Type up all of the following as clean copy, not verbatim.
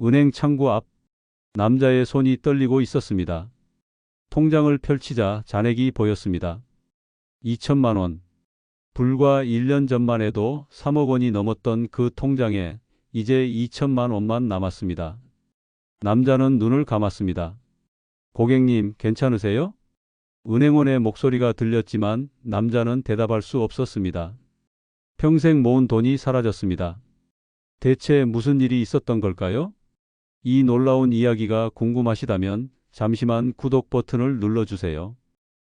은행 창구 앞 남자의 손이 떨리고 있었습니다. 통장을 펼치자 잔액이 보였습니다. 2천만 원. 불과 1년 전만 해도 3억 원이 넘었던 그 통장에 이제 2천만 원만 남았습니다. 남자는 눈을 감았습니다. 고객님, 괜찮으세요? 은행원의 목소리가 들렸지만 남자는 대답할 수 없었습니다. 평생 모은 돈이 사라졌습니다. 대체 무슨 일이 있었던 걸까요? 이 놀라운 이야기가 궁금하시다면 잠시만 구독 버튼을 눌러주세요.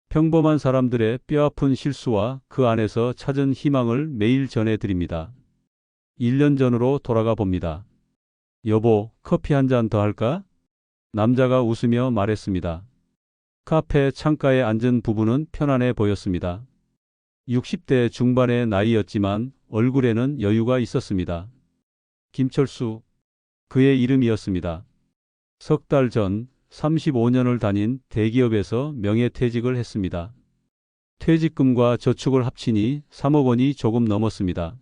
평범한 사람들의 뼈아픈 실수와 그 안에서 찾은 희망을 매일 전해드립니다. 1년 전으로 돌아가 봅니다. 여보, 커피 한 잔 더 할까? 남자가 웃으며 말했습니다. 카페 창가에 앉은 부부는 편안해 보였습니다. 60대 중반의 나이였지만 얼굴에는 여유가 있었습니다. 김철수, 그의 이름이었습니다. 석 달 전 35년을 다닌 대기업에서 명예퇴직을 했습니다. 퇴직금과 저축을 합치니 3억 원이 조금 넘었습니다.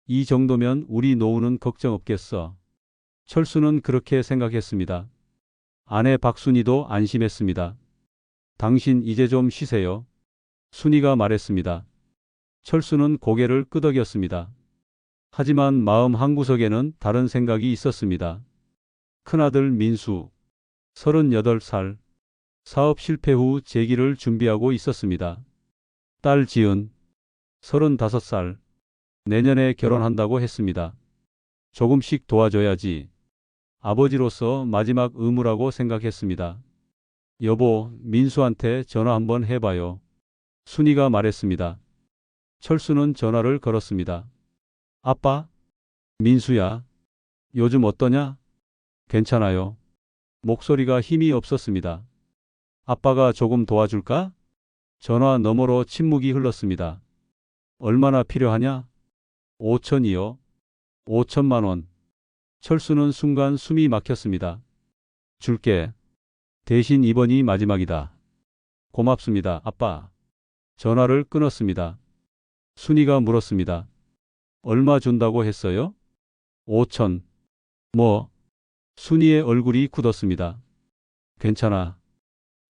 이 정도면 우리 노후는 걱정 없겠어. 철수는 그렇게 생각했습니다. 아내 박순희도 안심했습니다. 당신 이제 좀 쉬세요. 순희가 말했습니다. 철수는 고개를 끄덕였습니다. 하지만 마음 한구석에는 다른 생각이 있었습니다. 큰아들 민수, 38살, 사업 실패 후 재기를 준비하고 있었습니다. 딸 지은, 35살, 내년에 결혼한다고 했습니다. 조금씩 도와줘야지. 아버지로서 마지막 의무라고 생각했습니다. 여보, 민수한테 전화 한번 해봐요. 순이가 말했습니다. 철수는 전화를 걸었습니다. 아빠? 민수야. 요즘 어떠냐? 괜찮아요. 목소리가 힘이 없었습니다. 아빠가 조금 도와줄까? 전화 너머로 침묵이 흘렀습니다. 얼마나 필요하냐? 5천이요. 5천만 원. 철수는 순간 숨이 막혔습니다. 줄게. 대신 이번이 마지막이다. 고맙습니다, 아빠. 전화를 끊었습니다. 순이가 물었습니다. 얼마 준다고 했어요? 5천. 뭐? 순이의 얼굴이 굳었습니다. 괜찮아.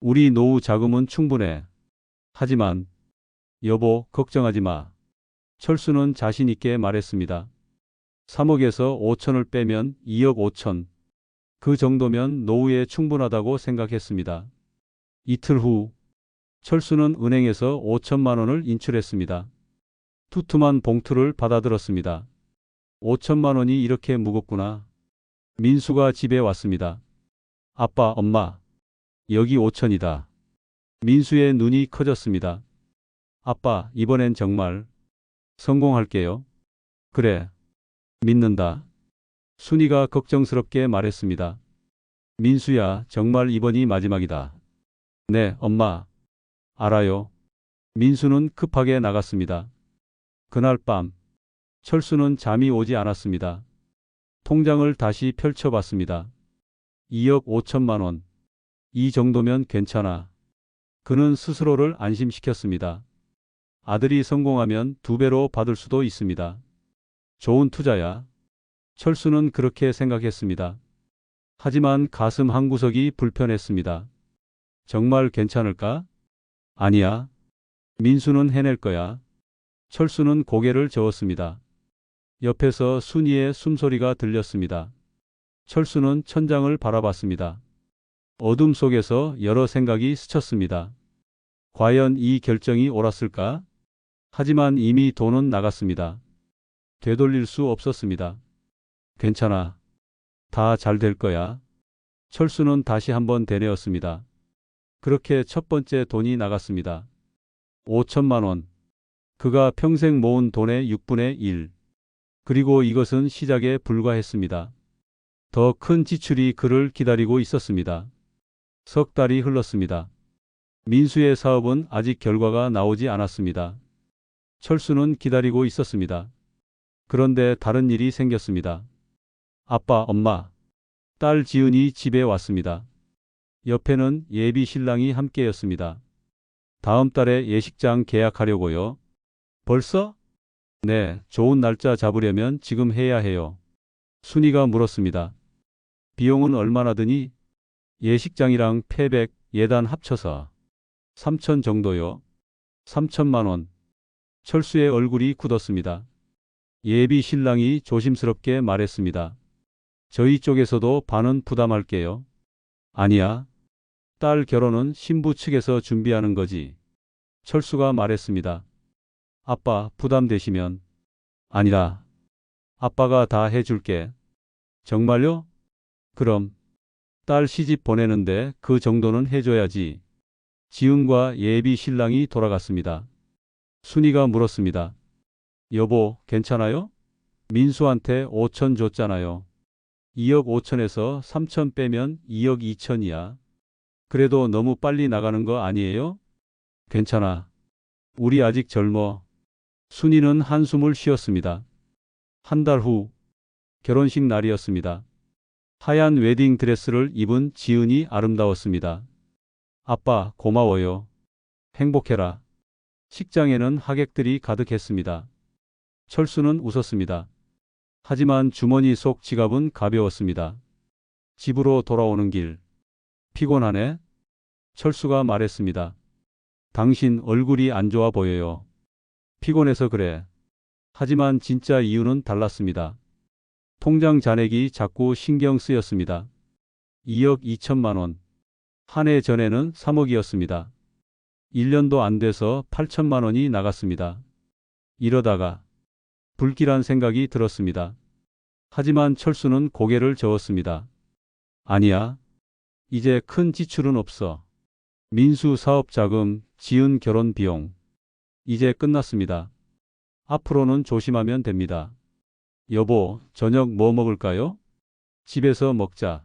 우리 노후 자금은 충분해. 하지만 여보, 걱정하지 마. 철수는 자신 있게 말했습니다. 3억에서 5천을 빼면 2억 5천. 그 정도면 노후에 충분하다고 생각했습니다. 이틀 후 철수는 은행에서 5천만 원을 인출했습니다. 두툼한 봉투를 받아들었습니다. 5천만 원이 이렇게 무겁구나. 민수가 집에 왔습니다. 아빠, 엄마, 여기 5천이다. 민수의 눈이 커졌습니다. 아빠, 이번엔 정말 성공할게요. 그래, 믿는다. 순이가 걱정스럽게 말했습니다. 민수야, 정말 이번이 마지막이다. 네, 엄마. 알아요. 민수는 급하게 나갔습니다. 그날 밤, 철수는 잠이 오지 않았습니다. 통장을 다시 펼쳐봤습니다. 2억 5천만 원. 이 정도면 괜찮아. 그는 스스로를 안심시켰습니다. 아들이 성공하면 2배로 받을 수도 있습니다. 좋은 투자야. 철수는 그렇게 생각했습니다. 하지만 가슴 한구석이 불편했습니다. 정말 괜찮을까? 아니야. 민수는 해낼 거야. 철수는 고개를 저었습니다. 옆에서 순이의 숨소리가 들렸습니다. 철수는 천장을 바라봤습니다. 어둠 속에서 여러 생각이 스쳤습니다. 과연 이 결정이 옳았을까? 하지만 이미 돈은 나갔습니다. 되돌릴 수 없었습니다. 괜찮아. 다 잘 될 거야. 철수는 다시 한번 되뇌었습니다. 그렇게 첫 번째 돈이 나갔습니다. 5천만 원. 그가 평생 모은 돈의 6분의 1. 그리고 이것은 시작에 불과했습니다. 더 큰 지출이 그를 기다리고 있었습니다. 석 달이 흘렀습니다. 민수의 사업은 아직 결과가 나오지 않았습니다. 철수는 기다리고 있었습니다. 그런데 다른 일이 생겼습니다. 아빠, 엄마, 딸 지은이 집에 왔습니다. 옆에는 예비 신랑이 함께였습니다. 다음 달에 예식장 계약하려고요. 벌써? 네, 좋은 날짜 잡으려면 지금 해야 해요. 순이가 물었습니다. 비용은 얼마나 드니? 예식장이랑 패백, 예단 합쳐서 3천 정도요. 3천만 원. 철수의 얼굴이 굳었습니다. 예비 신랑이 조심스럽게 말했습니다. 저희 쪽에서도 반은 부담할게요. 아니야. 딸 결혼은 신부 측에서 준비하는 거지. 철수가 말했습니다. 아빠 부담되시면. 아니다. 아빠가 다 해줄게. 정말요? 그럼 딸 시집 보내는데 그 정도는 해줘야지. 지은과 예비 신랑이 돌아갔습니다. 순이가 물었습니다. 여보, 괜찮아요? 민수한테 5천 줬잖아요. 2억 5천에서 3천 빼면 2억 2천이야. 그래도 너무 빨리 나가는 거 아니에요? 괜찮아. 우리 아직 젊어. 순이는 한숨을 쉬었습니다. 한 달 후, 결혼식 날이었습니다. 하얀 웨딩 드레스를 입은 지은이 아름다웠습니다. 아빠, 고마워요. 행복해라. 식장에는 하객들이 가득했습니다. 철수는 웃었습니다. 하지만 주머니 속 지갑은 가벼웠습니다. 집으로 돌아오는 길. 피곤하네? 철수가 말했습니다. 당신 얼굴이 안 좋아 보여요. 피곤해서 그래. 하지만 진짜 이유는 달랐습니다. 통장 잔액이 자꾸 신경 쓰였습니다. 2억 2천만 원. 한 해 전에는 3억이었습니다. 1년도 안 돼서 8천만 원이 나갔습니다. 이러다가 불길한 생각이 들었습니다. 하지만 철수는 고개를 저었습니다. 아니야. 이제 큰 지출은 없어. 민수 사업 자금, 지은 결혼 비용. 이제 끝났습니다. 앞으로는 조심하면 됩니다. 여보, 저녁 뭐 먹을까요? 집에서 먹자.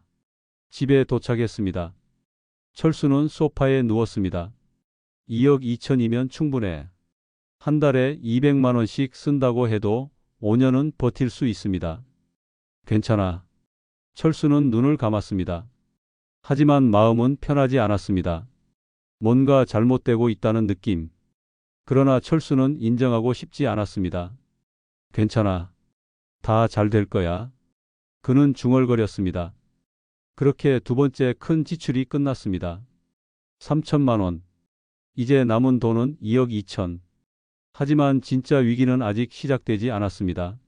집에 도착했습니다. 철수는 소파에 누웠습니다. 2억 2천이면 충분해. 한 달에 200만 원씩 쓴다고 해도 5년은 버틸 수 있습니다. 괜찮아. 철수는 눈을 감았습니다. 하지만 마음은 편하지 않았습니다. 뭔가 잘못되고 있다는 느낌. 그러나 철수는 인정하고 싶지 않았습니다. 괜찮아. 다 잘 될 거야. 그는 중얼거렸습니다. 그렇게 두 번째 큰 지출이 끝났습니다. 3천만 원. 이제 남은 돈은 2억 2천. 하지만 진짜 위기는 아직 시작되지 않았습니다.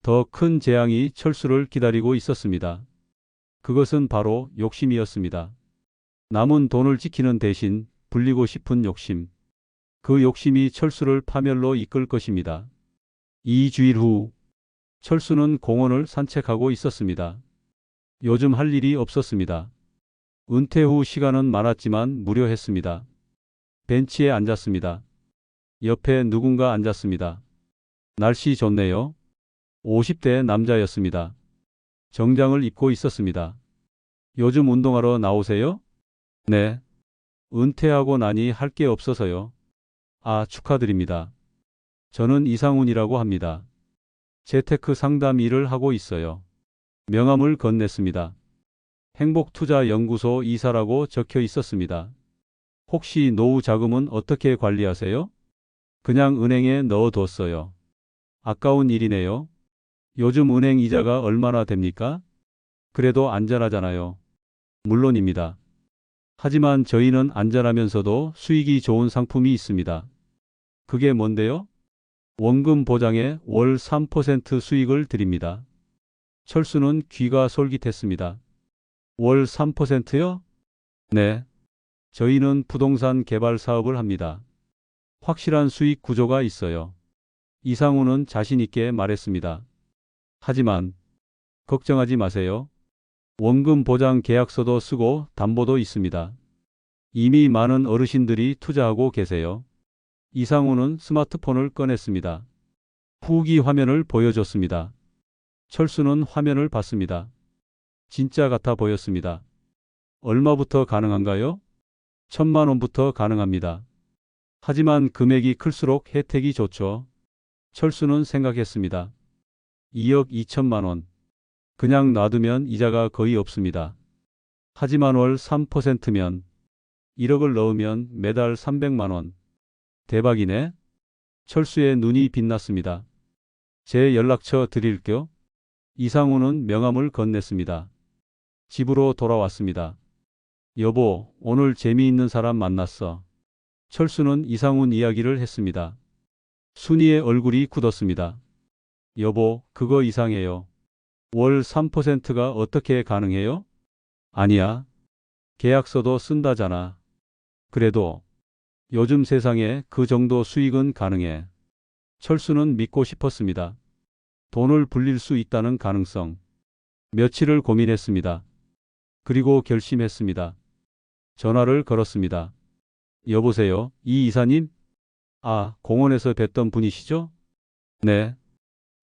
더 큰 재앙이 철수를 기다리고 있었습니다. 그것은 바로 욕심이었습니다. 남은 돈을 지키는 대신 불리고 싶은 욕심. 그 욕심이 철수를 파멸로 이끌 것입니다. 2주일 후, 철수는 공원을 산책하고 있었습니다. 요즘 할 일이 없었습니다. 은퇴 후 시간은 많았지만 무료했습니다. 벤치에 앉았습니다. 옆에 누군가 앉았습니다. 날씨 좋네요. 50대 남자였습니다. 정장을 입고 있었습니다. 요즘 운동하러 나오세요? 네. 은퇴하고 나니 할 게 없어서요. 아, 축하드립니다. 저는 이상훈이라고 합니다. 재테크 상담 일을 하고 있어요. 명함을 건넸습니다. 행복투자연구소 이사라고 적혀 있었습니다. 혹시 노후 자금은 어떻게 관리하세요? 그냥 은행에 넣어뒀어요. 아까운 일이네요. 요즘 은행 이자가 얼마나 됩니까? 그래도 안전하잖아요. 물론입니다. 하지만 저희는 안전하면서도 수익이 좋은 상품이 있습니다. 그게 뭔데요? 원금 보장에 월 3% 수익을 드립니다. 철수는 귀가 솔깃했습니다. 월 3%요? 네. 저희는 부동산 개발 사업을 합니다. 확실한 수익 구조가 있어요. 이상우는 자신 있게 말했습니다. 하지만 걱정하지 마세요. 원금 보장 계약서도 쓰고 담보도 있습니다. 이미 많은 어르신들이 투자하고 계세요. 이상우는 스마트폰을 꺼냈습니다. 후기 화면을 보여줬습니다. 철수는 화면을 봤습니다. 진짜 같아 보였습니다. 얼마부터 가능한가요? 1,000만 원부터 가능합니다. 하지만 금액이 클수록 혜택이 좋죠. 철수는 생각했습니다. 2억 2천만 원. 그냥 놔두면 이자가 거의 없습니다. 하지만 월 3%면 1억을 넣으면 매달 300만 원. 대박이네. 철수의 눈이 빛났습니다. 제 연락처 드릴게요. 이상우는 명함을 건넸습니다. 집으로 돌아왔습니다. 여보, 오늘 재미있는 사람 만났어. 철수는 이상훈 이야기를 했습니다. 순이의 얼굴이 굳었습니다. 여보, 그거 이상해요. 월 3%가 어떻게 가능해요? 아니야. 계약서도 쓴다잖아. 그래도 요즘 세상에 그 정도 수익은 가능해. 철수는 믿고 싶었습니다. 돈을 불릴 수 있다는 가능성. 며칠을 고민했습니다. 그리고 결심했습니다. 전화를 걸었습니다. 여보세요, 이 이사님? 아, 공원에서 뵀던 분이시죠? 네.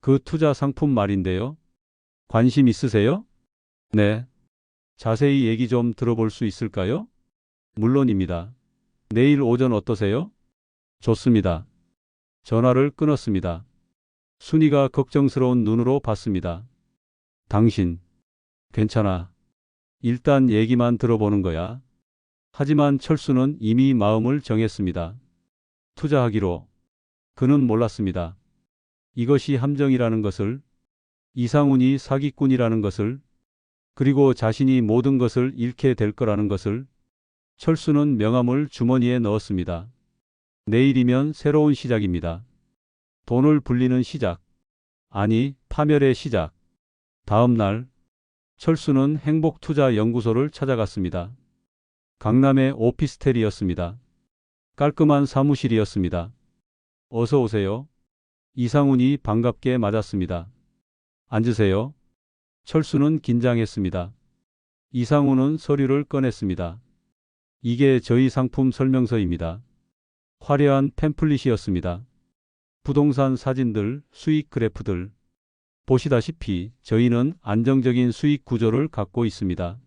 그 투자 상품 말인데요. 관심 있으세요? 네. 자세히 얘기 좀 들어볼 수 있을까요? 물론입니다. 내일 오전 어떠세요? 좋습니다. 전화를 끊었습니다. 순이가 걱정스러운 눈으로 봤습니다. 당신, 괜찮아. 일단 얘기만 들어보는 거야. 하지만 철수는 이미 마음을 정했습니다. 투자하기로. 그는 몰랐습니다. 이것이 함정이라는 것을, 이상훈이 사기꾼이라는 것을, 그리고 자신이 모든 것을 잃게 될 거라는 것을. 철수는 명함을 주머니에 넣었습니다. 내일이면 새로운 시작입니다. 돈을 불리는 시작. 아니, 파멸의 시작. 다음 날, 철수는 행복투자연구소를 찾아갔습니다. 강남의 오피스텔이었습니다. 깔끔한 사무실이었습니다. 어서 오세요. 이상훈이 반갑게 맞았습니다. 앉으세요. 철수는 긴장했습니다. 이상훈은 서류를 꺼냈습니다. 이게 저희 상품 설명서입니다. 화려한 팸플릿이었습니다. 부동산 사진들, 수익 그래프들. 보시다시피 저희는 안정적인 수익 구조를 갖고 있습니다.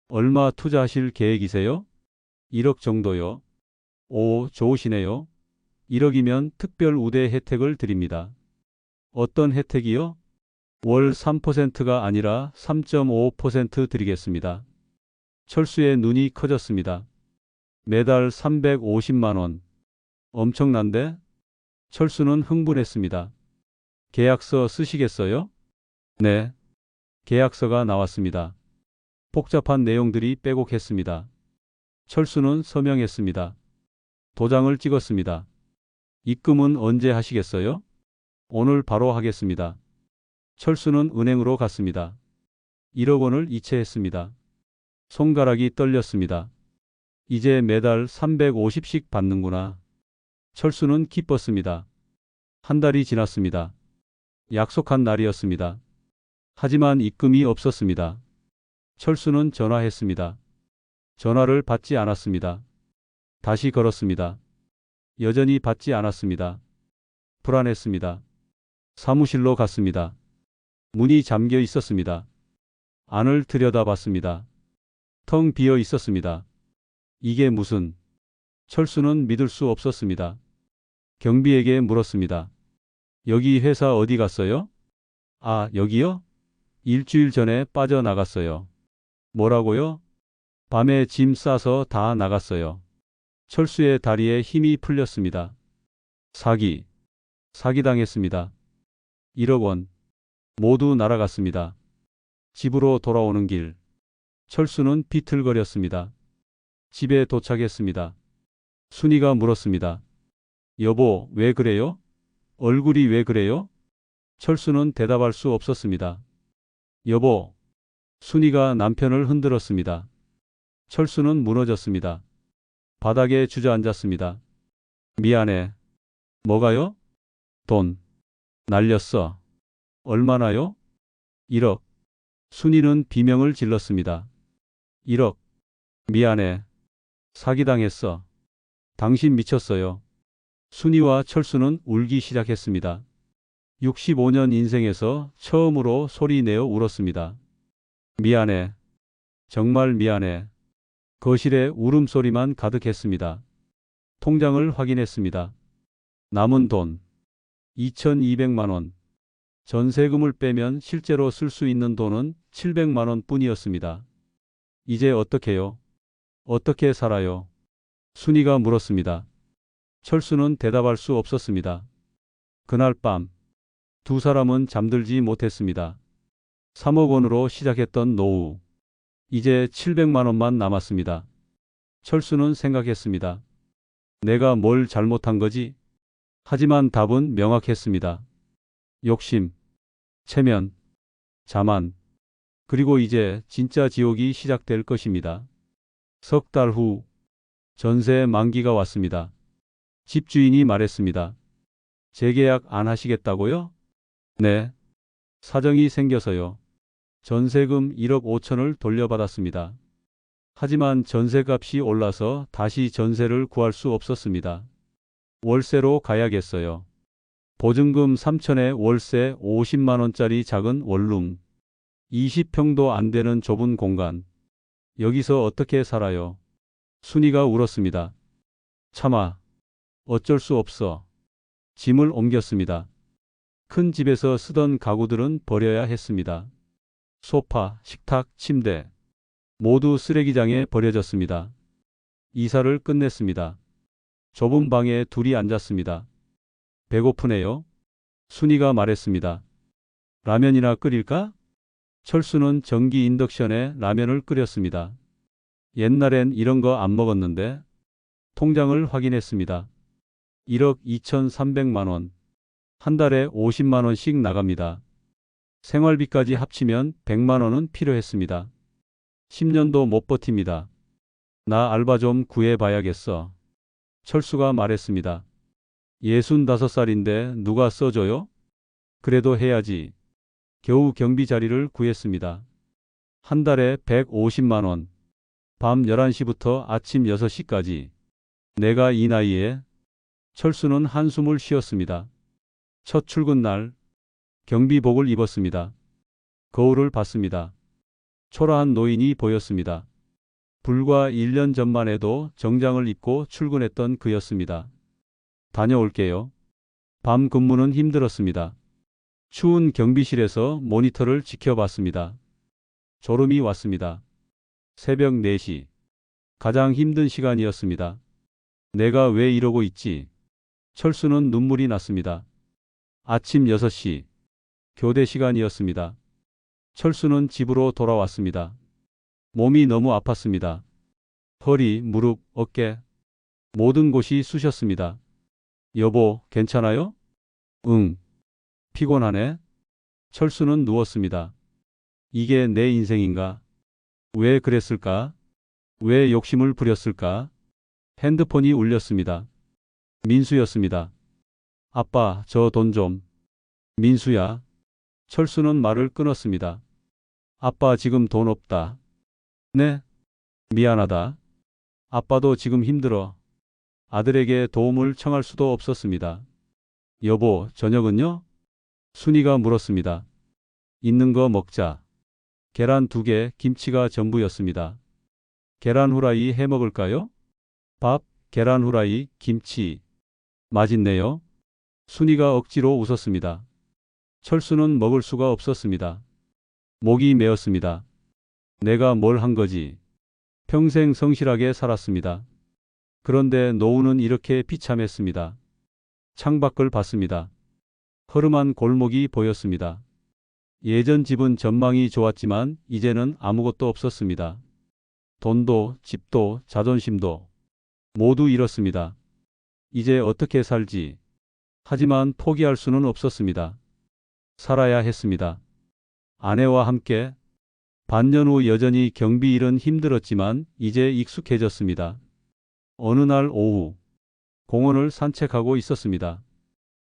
얼마 투자하실 계획이세요? 1억 정도요. 오, 좋으시네요. 1억이면 특별 우대 혜택을 드립니다. 어떤 혜택이요? 월 3%가 아니라 3.5% 드리겠습니다. 철수의 눈이 커졌습니다. 매달 350만 원. 엄청난데? 철수는 흥분했습니다. 계약서 쓰시겠어요? 네. 계약서가 나왔습니다. 복잡한 내용들이 빼곡했습니다. 철수는 서명했습니다. 도장을 찍었습니다. 입금은 언제 하시겠어요? 오늘 바로 하겠습니다. 철수는 은행으로 갔습니다. 1억 원을 이체했습니다. 손가락이 떨렸습니다. 이제 매달 350씩 받는구나. 철수는 기뻤습니다. 한 달이 지났습니다. 약속한 날이었습니다. 하지만 입금이 없었습니다. 철수는 전화했습니다. 전화를 받지 않았습니다. 다시 걸었습니다. 여전히 받지 않았습니다. 불안했습니다. 사무실로 갔습니다. 문이 잠겨 있었습니다. 안을 들여다봤습니다. 텅 비어 있었습니다. 이게 무슨... 철수는 믿을 수 없었습니다. 경비에게 물었습니다. 여기 회사 어디 갔어요? 아, 여기요? 일주일 전에 빠져나갔어요. 뭐라고요? 밤에 짐 싸서 다 나갔어요. 철수의 다리에 힘이 풀렸습니다. 사기당했습니다. 1억 원. 모두 날아갔습니다. 집으로 돌아오는 길. 철수는 비틀거렸습니다. 집에 도착했습니다. 순이가 물었습니다. 여보, 왜 그래요? 얼굴이 왜 그래요? 철수는 대답할 수 없었습니다. 여보. 순이가 남편을 흔들었습니다. 철수는 무너졌습니다. 바닥에 주저앉았습니다. 미안해. 뭐가요? 돈. 날렸어. 얼마나요? 1억. 순이는 비명을 질렀습니다. 1억. 미안해. 사기당했어. 당신 미쳤어요. 순이와 철수는 울기 시작했습니다. 65년 인생에서 처음으로 소리 내어 울었습니다. 미안해. 정말 미안해. 거실에 울음소리만 가득했습니다. 통장을 확인했습니다. 남은 돈 2,200만 원. 전세금을 빼면 실제로 쓸 수 있는 돈은 700만 원 뿐이었습니다. 이제 어떡해요? 어떻게 살아요? 순이가 물었습니다. 철수는 대답할 수 없었습니다. 그날 밤 두 사람은 잠들지 못했습니다. 3억 원으로 시작했던 노후. 이제 700만 원만 남았습니다. 철수는 생각했습니다. 내가 뭘 잘못한 거지? 하지만 답은 명확했습니다. 욕심, 체면, 자만, 그리고 이제 진짜 지옥이 시작될 것입니다. 석 달 후 전세 만기가 왔습니다. 집주인이 말했습니다. 재계약 안 하시겠다고요? 네. 사정이 생겨서요. 전세금 1억 5천을 돌려받았습니다. 하지만 전세값이 올라서 다시 전세를 구할 수 없었습니다. 월세로 가야겠어요. 보증금 3천에 월세 50만 원짜리 작은 원룸. 20평도 안 되는 좁은 공간. 여기서 어떻게 살아요? 순이가 울었습니다. 참아. 어쩔 수 없어. 짐을 옮겼습니다. 큰 집에서 쓰던 가구들은 버려야 했습니다. 소파, 식탁, 침대. 모두 쓰레기장에 버려졌습니다. 이사를 끝냈습니다. 좁은 방에 둘이 앉았습니다. 배고프네요. 순이가 말했습니다. 라면이나 끓일까? 철수는 전기 인덕션에 라면을 끓였습니다. 옛날엔 이런 거 안 먹었는데. 통장을 확인했습니다. 1억 2,300만 원. 한 달에 50만 원씩 나갑니다. 생활비까지 합치면 100만 원은 필요했습니다. 10년도 못 버팁니다. 나 알바 좀 구해봐야겠어. 철수가 말했습니다. 65살인데 누가 써줘요? 그래도 해야지. 겨우 경비 자리를 구했습니다. 한 달에 150만 원. 밤 11시부터 아침 6시까지. 내가 이 나이에. 철수는 한숨을 쉬었습니다. 첫 출근 날 경비복을 입었습니다. 거울을 봤습니다. 초라한 노인이 보였습니다. 불과 1년 전만 해도 정장을 입고 출근했던 그였습니다. 다녀올게요. 밤 근무는 힘들었습니다. 추운 경비실에서 모니터를 지켜봤습니다. 졸음이 왔습니다. 새벽 4시. 가장 힘든 시간이었습니다. 내가 왜 이러고 있지? 철수는 눈물이 났습니다. 아침 6시. 교대 시간이었습니다. 철수는 집으로 돌아왔습니다. 몸이 너무 아팠습니다. 허리, 무릎, 어깨. 모든 곳이 쑤셨습니다. 여보, 괜찮아요? 응. 피곤하네. 철수는 누웠습니다. 이게 내 인생인가? 왜 그랬을까? 왜 욕심을 부렸을까? 핸드폰이 울렸습니다. 민수였습니다. 아빠, 저 돈 좀. 민수야. 철수는 말을 끊었습니다. 아빠 지금 돈 없다. 네? 미안하다. 아빠도 지금 힘들어. 아들에게 도움을 청할 수도 없었습니다. 여보, 저녁은요? 순이가 물었습니다. 있는 거 먹자. 계란 2개, 김치가 전부였습니다. 계란 후라이 해 먹을까요? 밥, 계란 후라이, 김치. 맛있네요. 순이가 억지로 웃었습니다. 철수는 먹을 수가 없었습니다. 목이 메었습니다. 내가 뭘 한 거지? 평생 성실하게 살았습니다. 그런데 노후는 이렇게 비참했습니다. 창밖을 봤습니다. 허름한 골목이 보였습니다. 예전 집은 전망이 좋았지만 이제는 아무것도 없었습니다. 돈도, 집도, 자존심도 모두 잃었습니다. 이제 어떻게 살지? 하지만 포기할 수는 없었습니다. 살아야 했습니다. 아내와 함께. 반년 후 여전히 경비 일은 힘들었지만 이제 익숙해졌습니다. 어느 날 오후 공원을 산책하고 있었습니다.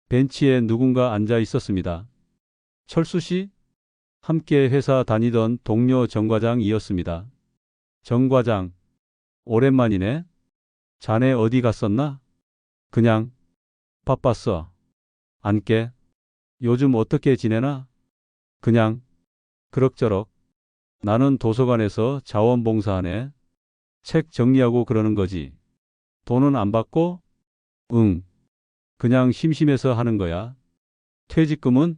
벤치에 누군가 앉아 있었습니다. 철수 씨? 함께 회사 다니던 동료 정 과장이었습니다. 정 과장, 오랜만이네. 자네 어디 갔었나? 그냥 바빴어. 안 깨? 요즘 어떻게 지내나? 그냥 그럭저럭. 나는 도서관에서 자원봉사하네. 책 정리하고 그러는 거지. 돈은 안 받고? 응. 그냥 심심해서 하는 거야. 퇴직금은?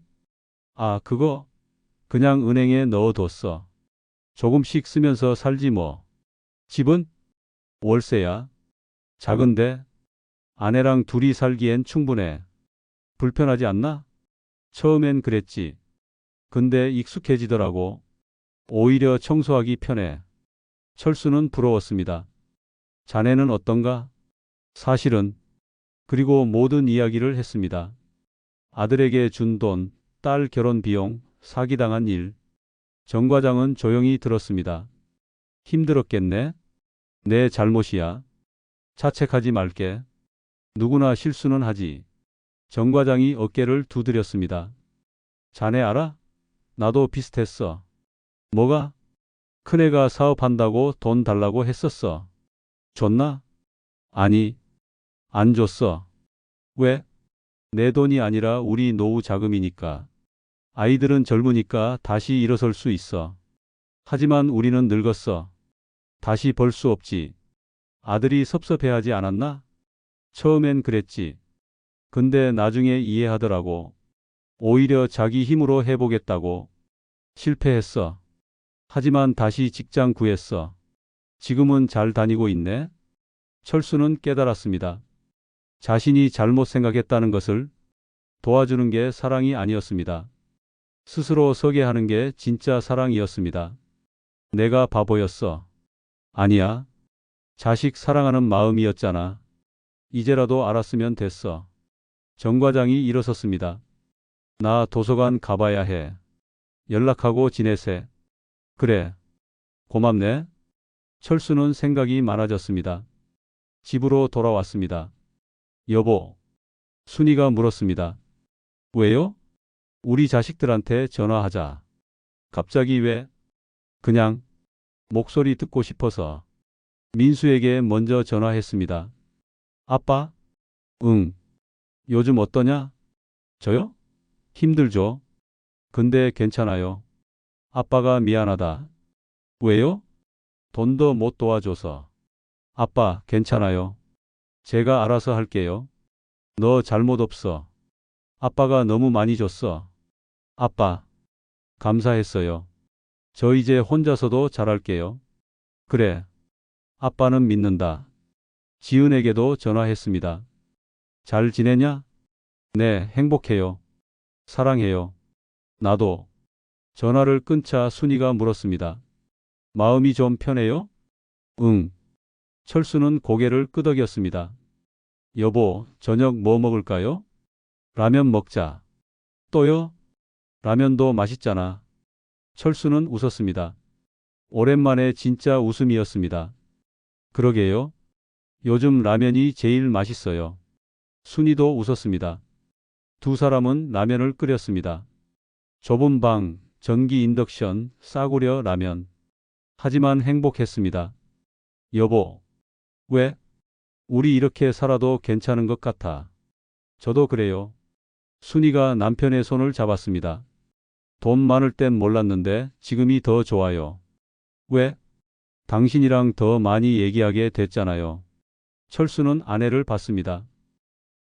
아, 그거 그냥 은행에 넣어뒀어. 조금씩 쓰면서 살지 뭐. 집은? 월세야. 작은데 아내랑 둘이 살기엔 충분해. 불편하지 않나? 처음엔 그랬지. 근데 익숙해지더라고. 오히려 청소하기 편해. 철수는 부러웠습니다. 자네는 어떤가? 사실은. 그리고 모든 이야기를 했습니다. 아들에게 준 돈, 딸 결혼 비용, 사기당한 일. 정 과장은 조용히 들었습니다. 힘들었겠네? 내 잘못이야. 자책하지 말게. 누구나 실수는 하지. 정 과장이 어깨를 두드렸습니다. 자네 알아? 나도 비슷했어. 뭐가? 큰애가 사업한다고 돈 달라고 했었어. 줬나? 아니, 안 줬어. 왜? 내 돈이 아니라 우리 노후 자금이니까. 아이들은 젊으니까 다시 일어설 수 있어. 하지만 우리는 늙었어. 다시 벌 수 없지. 아들이 섭섭해하지 않았나? 처음엔 그랬지. 근데 나중에 이해하더라고. 오히려 자기 힘으로 해보겠다고. 실패했어. 하지만 다시 직장 구했어. 지금은 잘 다니고 있네. 철수는 깨달았습니다. 자신이 잘못 생각했다는 것을. 도와주는 게 사랑이 아니었습니다. 스스로 서게 하는 게 진짜 사랑이었습니다. 내가 바보였어. 아니야. 자식 사랑하는 마음이었잖아. 이제라도 알았으면 됐어. 정 과장이 일어섰습니다. 나 도서관 가봐야 해. 연락하고 지내세. 그래. 고맙네. 철수는 생각이 많아졌습니다. 집으로 돌아왔습니다. 여보. 순이가 물었습니다. 왜요? 우리 자식들한테 전화하자. 갑자기 왜? 그냥 목소리 듣고 싶어서. 민수에게 먼저 전화했습니다. 아빠? 응. 요즘 어떠냐? 저요? 힘들죠. 근데 괜찮아요. 아빠가 미안하다. 왜요? 돈도 못 도와줘서. 아빠, 괜찮아요. 제가 알아서 할게요. 너 잘못 없어. 아빠가 너무 많이 줬어. 아빠, 감사했어요. 저 이제 혼자서도 잘할게요. 그래. 아빠는 믿는다. 지은에게도 전화했습니다. 잘 지내냐? 네, 행복해요. 사랑해요. 나도. 전화를 끊자 순이가 물었습니다. 마음이 좀 편해요? 응. 철수는 고개를 끄덕였습니다. 여보, 저녁 뭐 먹을까요? 라면 먹자. 또요? 라면도 맛있잖아. 철수는 웃었습니다. 오랜만에 진짜 웃음이었습니다. 그러게요. 요즘 라면이 제일 맛있어요. 순이도 웃었습니다. 두 사람은 라면을 끓였습니다. 좁은 방, 전기 인덕션, 싸구려 라면. 하지만 행복했습니다. 여보, 왜? 우리 이렇게 살아도 괜찮은 것 같아. 저도 그래요. 순이가 남편의 손을 잡았습니다. 돈 많을 땐 몰랐는데 지금이 더 좋아요. 왜? 당신이랑 더 많이 얘기하게 됐잖아요. 철수는 아내를 봤습니다.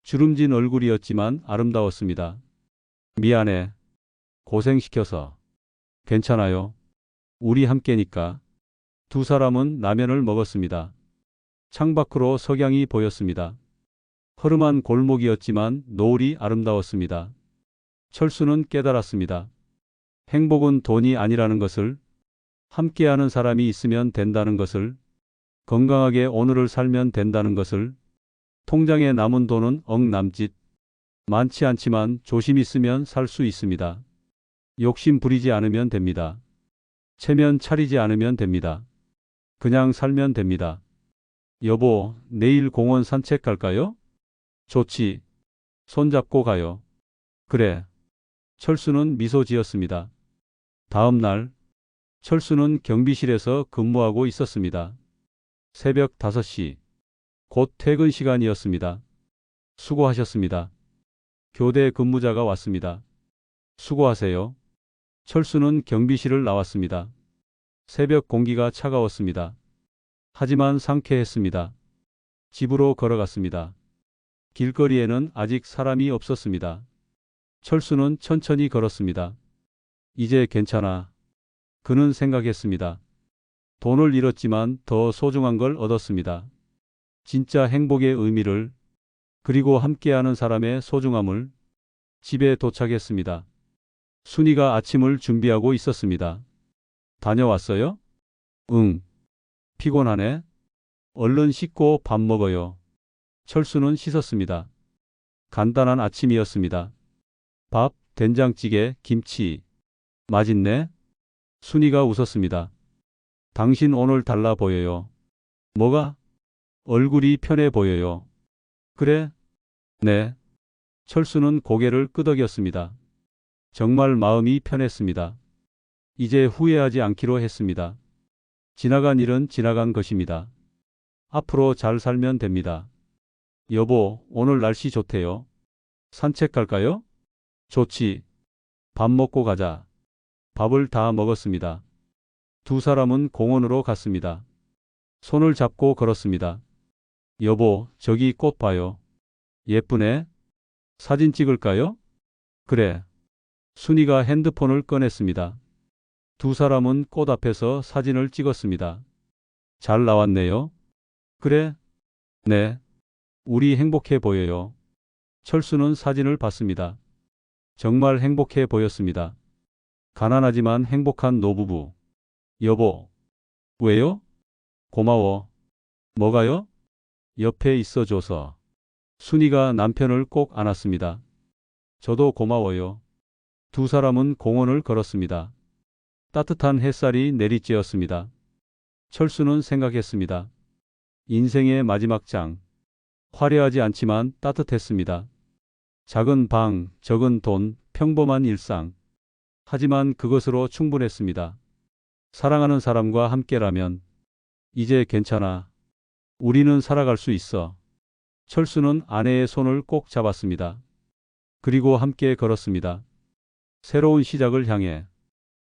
주름진 얼굴이었지만 아름다웠습니다. 미안해. 고생시켜서. 괜찮아요. 우리 함께니까. 두 사람은 라면을 먹었습니다. 창밖으로 석양이 보였습니다. 허름한 골목이었지만 노을이 아름다웠습니다. 철수는 깨달았습니다. 행복은 돈이 아니라는 것을, 함께하는 사람이 있으면 된다는 것을, 건강하게 오늘을 살면 된다는 것을, 통장에 남은 돈은 억남짓, 많지 않지만 조심 있으면 살 수 있습니다. 욕심 부리지 않으면 됩니다. 체면 차리지 않으면 됩니다. 그냥 살면 됩니다. 여보, 내일 공원 산책 갈까요? 좋지. 손잡고 가요. 그래. 철수는 미소 지었습니다. 다음 날, 철수는 경비실에서 근무하고 있었습니다. 새벽 5시. 곧 퇴근 시간이었습니다. 수고하셨습니다. 교대 근무자가 왔습니다. 수고하세요. 철수는 경비실을 나왔습니다. 새벽 공기가 차가웠습니다. 하지만 상쾌했습니다. 집으로 걸어갔습니다. 길거리에는 아직 사람이 없었습니다. 철수는 천천히 걸었습니다. 이제 괜찮아. 그는 생각했습니다. 돈을 잃었지만 더 소중한 걸 얻었습니다. 진짜 행복의 의미를, 그리고 함께하는 사람의 소중함을. 집에 도착했습니다. 순이가 아침을 준비하고 있었습니다. 다녀왔어요? 응. 피곤하네. 얼른 씻고 밥 먹어요. 철수는 씻었습니다. 간단한 아침이었습니다. 밥, 된장찌개, 김치. 맛있네. 순이가 웃었습니다. 당신 오늘 달라 보여요. 뭐가? 얼굴이 편해 보여요. 그래? 네. 철수는 고개를 끄덕였습니다. 정말 마음이 편했습니다. 이제 후회하지 않기로 했습니다. 지나간 일은 지나간 것입니다. 앞으로 잘 살면 됩니다. 여보, 오늘 날씨 좋대요. 산책 갈까요? 좋지. 밥 먹고 가자. 밥을 다 먹었습니다. 두 사람은 공원으로 갔습니다. 손을 잡고 걸었습니다. 여보, 저기 꽃 봐요. 예쁘네. 사진 찍을까요? 그래. 순이가 핸드폰을 꺼냈습니다. 두 사람은 꽃 앞에서 사진을 찍었습니다. 잘 나왔네요. 그래? 네. 우리 행복해 보여요. 철수는 사진을 봤습니다. 정말 행복해 보였습니다. 가난하지만 행복한 노부부. 여보. 왜요? 고마워. 뭐가요? 옆에 있어줘서. 순이가 남편을 꼭 안았습니다. 저도 고마워요. 두 사람은 공원을 걸었습니다. 따뜻한 햇살이 내리쬐었습니다. 철수는 생각했습니다. 인생의 마지막 장. 화려하지 않지만 따뜻했습니다. 작은 방, 적은 돈, 평범한 일상. 하지만 그것으로 충분했습니다. 사랑하는 사람과 함께라면 이제 괜찮아. 우리는 살아갈 수 있어. 철수는 아내의 손을 꼭 잡았습니다. 그리고 함께 걸었습니다. 새로운 시작을 향해.